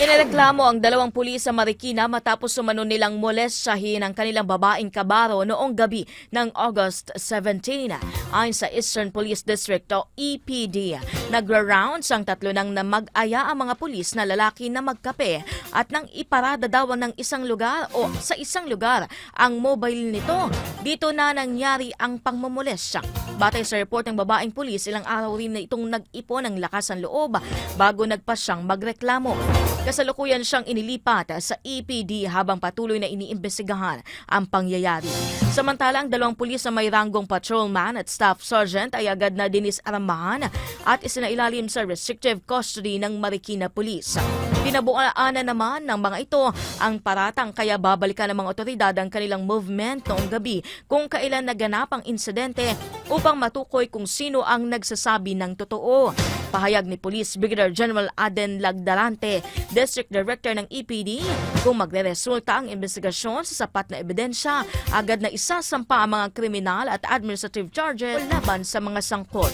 Inireklamo ang dalawang pulis sa Marikina matapos sumano nilang molestyahin ang kanilang babaeng kabaro noong gabi ng August 17. Ayon sa Eastern Police District o EPD, nagra-rounds ang tatlo nang mag-aya ang mga pulis na lalaki na magkape at nang iparada daw ng isang lugar o sa isang lugar ang mobile nito. Dito na nangyari ang pangmomolestya. Batay sa report ng babaeng pulis, ilang araw rin na itong nag-ipon ng lakas ng loob bago nagpasyang magreklamo. Kasalukuyan siyang inilipat sa EPD habang patuloy na iniimbestigahan ang pangyayari. Samantala, ang dalawang pulis na may ranggong patrolman at staff sergeant ay agad na dinisarmahan at isinailalim sa restrictive custody ng Marikina Police. Pinabuaan naman ng mga ito ang paratang kaya babalikan ng mga otoridad ang kanilang movement noong gabi kung kailan naganap ang insidente upang matukoy kung sino ang nagsasabi ng totoo. Pahayag ni Police Brigadier General Aden Lagdarante, District Director ng EPD, kung magre-resulta ang investigasyon sa sapat na ebidensya, agad na isasampa ang mga kriminal at administrative charges laban sa mga sangkot.